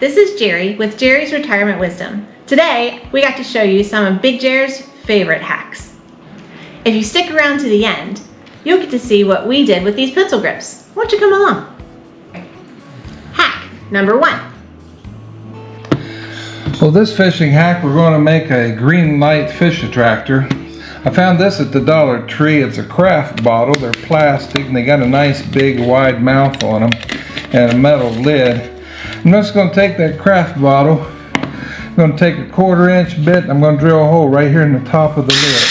this is Jeri with Jeri's Retirement Wisdom. Today, we got to show you some of Big Jer's favorite hacks. If you stick around to the end, you'll get to see what we did with these pencil grips. Why don't you come along? Hack number 1. Well, this fishing hack, we're going to make a green light fish attractor. I found this at the Dollar Tree. It's a craft bottle. They're plastic and they got a nice big wide mouth on them and a metal lid. I'm just going to take that craft bottle. I'm going to take a 1/4 inch bit and I'm going to drill a hole right here in the top of the lid.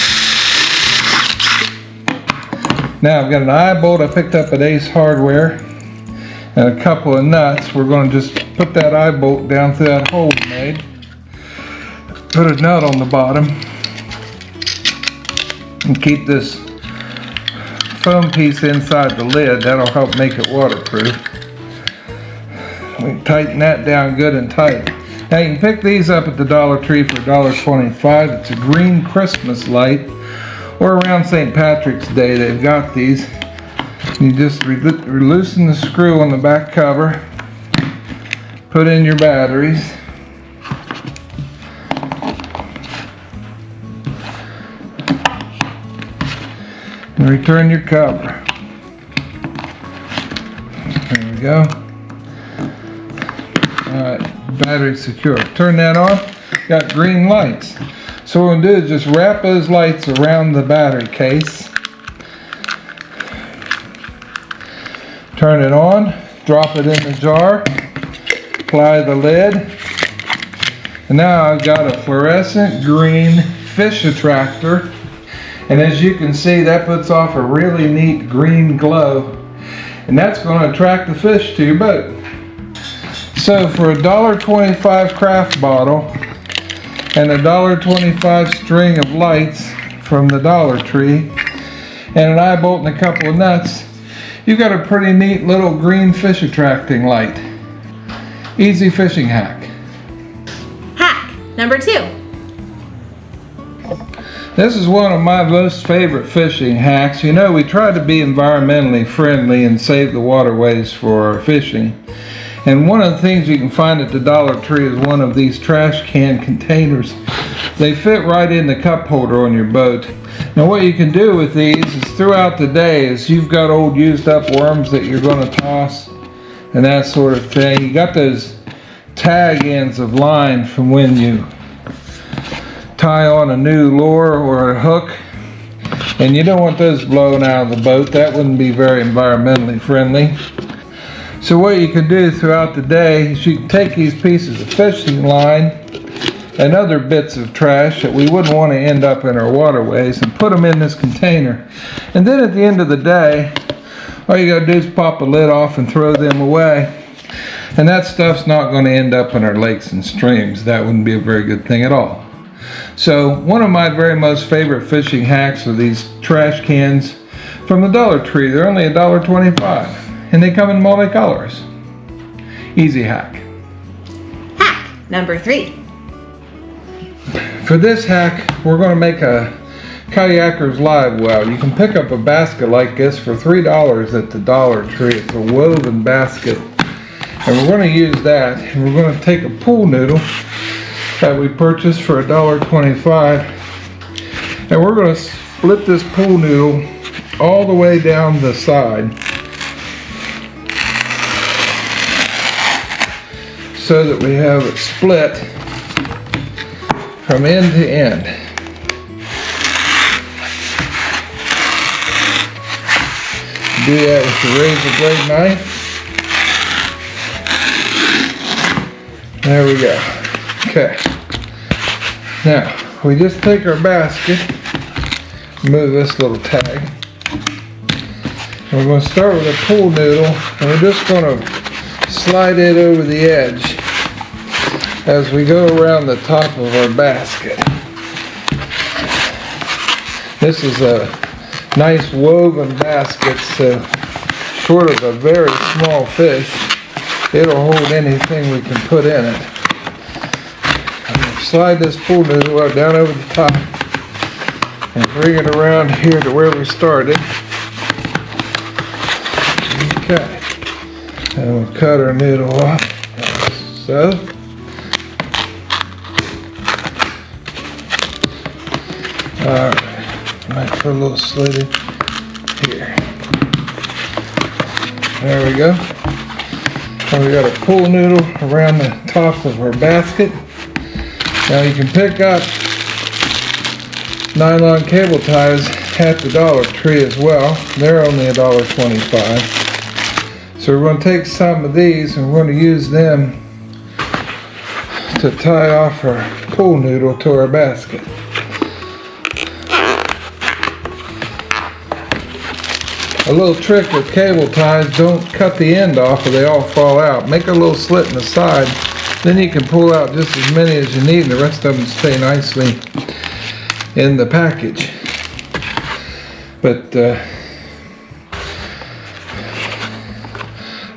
Now I've got an eye bolt I picked up at Ace Hardware and a couple of nuts. We're going to just put that eye bolt down through that hole we made. Put a nut on the bottom and keep this foam piece inside the lid. That'll help make it waterproof. We can tighten that down good and tight. Now you can pick these up at the Dollar Tree for $1.25. It's a green Christmas light, or around St. Patrick's Day they've got these. You just loosen the screw on the back cover, put in your batteries, and return your cover. There we go. Alright, battery secure. Turn that on. Got green lights. So what we're going to do is just wrap those lights around the battery case. Turn it on. Drop it in the jar. Apply the lid. And now I've got a fluorescent green fish attractor. And as you can see, that puts off a really neat green glow. And that's going to attract the fish to your boat. So for a $1.25 craft bottle and a $1.25 string of lights from the Dollar Tree and an eye bolt and a couple of nuts, you got a pretty neat little green fish attracting light. Easy fishing hack. Hack number 2. This is one of my most favorite fishing hacks. You know, we try to be environmentally friendly and save the waterways for our fishing. And one of the things you can find at the Dollar Tree is one of these trash can containers. They fit right in the cup holder on your boat. Now what you can do with these is throughout the day is you've got old used up worms that you're going to toss and that sort of thing. You got those tag ends of line from when you tie on a new lure or a hook, and you don't want those blown out of the boat. That wouldn't be very environmentally friendly. So what you can do throughout the day is you can take these pieces of fishing line and other bits of trash that we wouldn't want to end up in our waterways and put them in this container. And then at the end of the day, all you got to do is pop a lid off and throw them away. And that stuff's not going to end up in our lakes and streams. That wouldn't be a very good thing at all. So one of my very most favorite fishing hacks are these trash cans from the Dollar Tree. They're only $1.25 and they come in multicolors. Easy hack. Hack number 3. For this hack, we're going to make a kayaker's live well. You can pick up a basket like this for $3 at the Dollar Tree. It's a woven basket. And we're going to use that. And we're going to take a pool noodle that we purchased for $1.25. And we're going to split this pool noodle all the way down the side so that we have it split from end to end. Do that with the razor blade knife. There we go. Okay. Now, we just take our basket, move this little tag, and we're going to start with a pool noodle, and we're just going to slide it over the edge as we go around the top of our basket. This is a nice woven basket, so short of a very small fish, it'll hold anything we can put in it. I'm going to slide this pool noodle down over the top and bring it around here to where we started. Okay. And we'll cut our noodle off. So so. Alright, might put a little slit in here. There we go. And we got a pool noodle around the top of our basket. Now you can pick up nylon cable ties at the Dollar Tree as well. They're only $1.25. So we're going to take some of these and we're going to use them to tie off our pool noodle to our basket. A little trick with cable ties, don't cut the end off or they all fall out. Make a little slit in the side, then you can pull out just as many as you need and the rest of them stay nicely in the package. But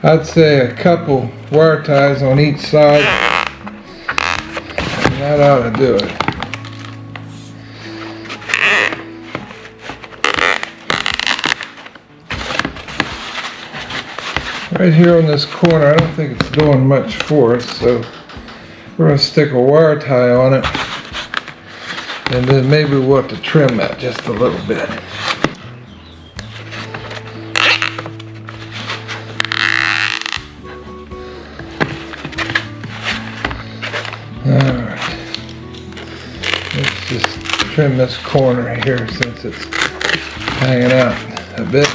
I'd say a couple wire ties on each side and that ought to do it. Right here on this corner, I don't think it's doing much for us, so we're going to stick a wire tie on it, and then maybe we'll have to trim that just a little bit. Alright, let's just trim this corner here since it's hanging out a bit.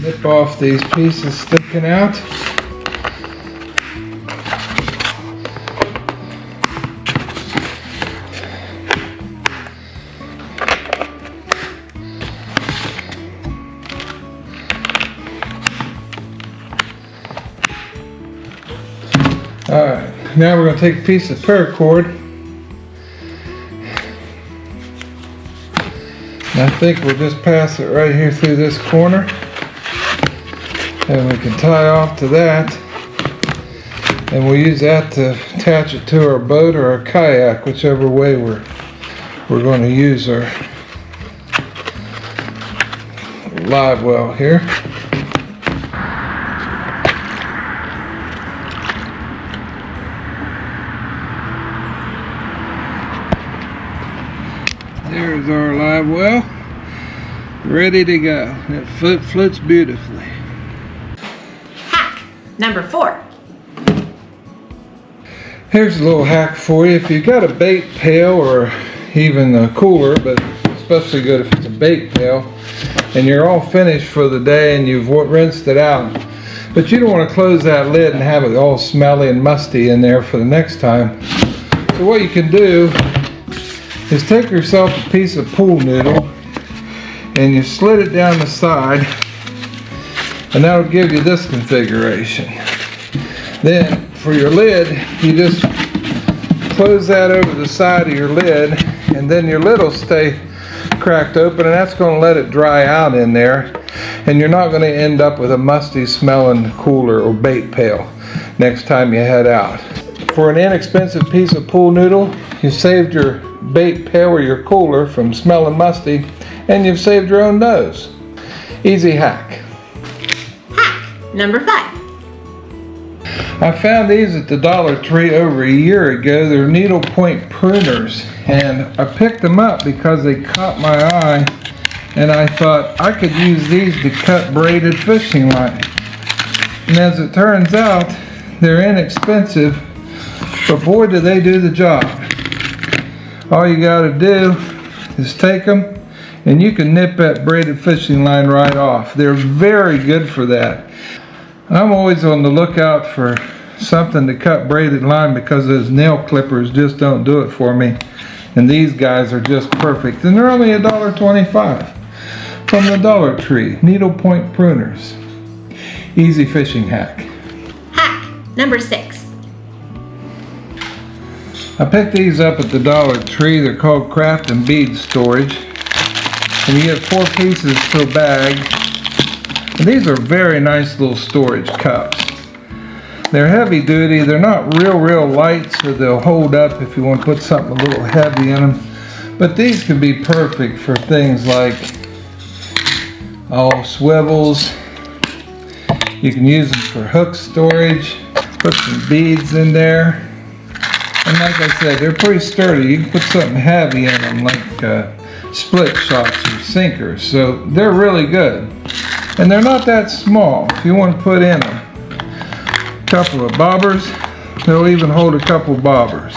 Nip off these pieces sticking out. Alright, now we're going to take a piece of paracord. And I think we'll just pass it right here through this corner. And we can tie off to that, and we'll use that to attach it to our boat or our kayak, whichever way we're going to use our live well here. There's our live well, ready to go. And it floats beautifully. Number 4. Here's a little hack for you. If you've got a bait pail or even a cooler, but especially good if it's a bait pail, and you're all finished for the day and you've rinsed it out, but you don't want to close that lid and have it all smelly and musty in there for the next time. So what you can do is take yourself a piece of pool noodle and you slit it down the side, and that'll give you this configuration. Then for your lid, you just close that over the side of your lid, and then your lid will stay cracked open, and that's going to let it dry out in there, and you're not going to end up with a musty smelling cooler or bait pail next time you head out. For an inexpensive piece of pool noodle, you saved your bait pail or your cooler from smelling musty, and you've saved your own nose. Easy hack. Number 5. I found these at the Dollar Tree over a year ago. They're needle point pruners, and I picked them up because they caught my eye, and I thought I could use these to cut braided fishing line. And as it turns out, they're inexpensive, but boy do they do the job. All you got to do is take them, and you can nip that braided fishing line right off. They're very good for that. I'm always on the lookout for something to cut braided line because those nail clippers just don't do it for me. And these guys are just perfect. And they're only $1.25 from the Dollar Tree. Needle point pruners. Easy fishing hack. Hack number 6. I picked these up at the Dollar Tree. They're called craft and bead storage. And you get 4 pieces to a bag. And these are very nice little storage cups. They're heavy duty. They're not real light, so they'll hold up if you want to put something a little heavy in them. But these can be perfect for things like all swivels. You can use them for hook storage, put some beads in there. And like I said, they're pretty sturdy. You can put something heavy in them like split shots or sinkers. So they're really good. And they're not that small. If you want to put in a couple of bobbers, they'll even hold a couple bobbers.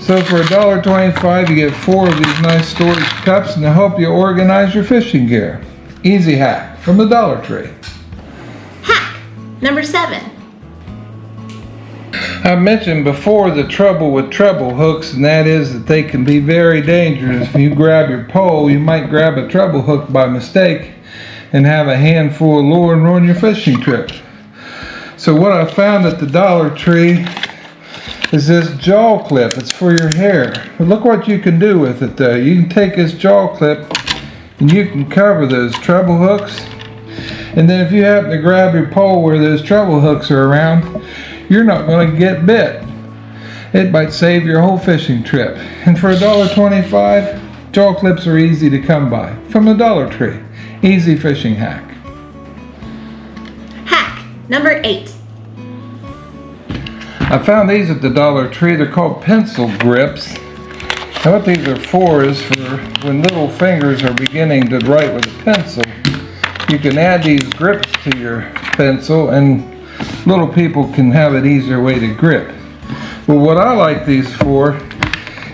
So for $1.25 you get 4 of these nice storage cups and they'll help you organize your fishing gear. Easy hack from the Dollar Tree. Hack number 7. I mentioned before the trouble with treble hooks, and that is that they can be very dangerous. If you grab your pole, you might grab a treble hook by mistake and have a handful of lure and ruin your fishing trip. So what I found at the Dollar Tree is this jaw clip. It's for your hair. But look what you can do with it though. You can take this jaw clip and you can cover those treble hooks. And then if you happen to grab your pole where those treble hooks are around, you're not going to get bit. It might save your whole fishing trip. And for $1.25, jaw clips are easy to come by from the Dollar Tree. Easy fishing hack. Hack number 8. I found these at the Dollar Tree. They're called pencil grips. And what these are for is for when little fingers are beginning to write with a pencil. You can add these grips to your pencil and little people can have an easier way to grip. Well, what I like these for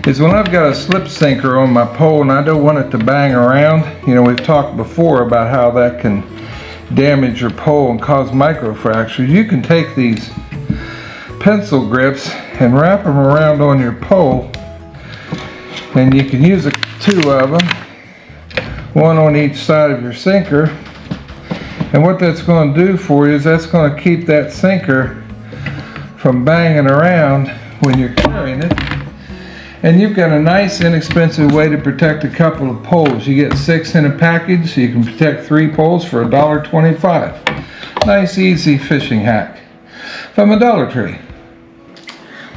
is when I've got a slip sinker on my pole and I don't want it to bang around. You know, we've talked before about how that can damage your pole and cause microfractures. You can take these pencil grips and wrap them around on your pole, and you can use 2 of them, 1 on each side of your sinker. And what that's going to do for you is that's going to keep that sinker from banging around when you're carrying it. And you've got a nice inexpensive way to protect a couple of poles. You get 6 in a package, so you can protect 3 poles for $1.25. Nice easy fishing hack from the Dollar Tree.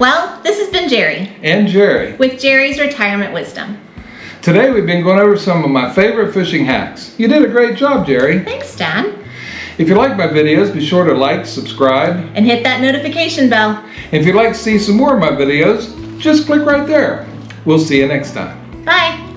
Well, this has been Jeri And Jeri with Jeri's Retirement Wisdom. Today we've been going over some of my favorite fishing hacks. You did a great job, Jeri. Thanks, Dad. If you like my videos, be sure to like, subscribe. And hit that notification bell. If you'd like to see some more of my videos, just click right there. We'll see you next time. Bye.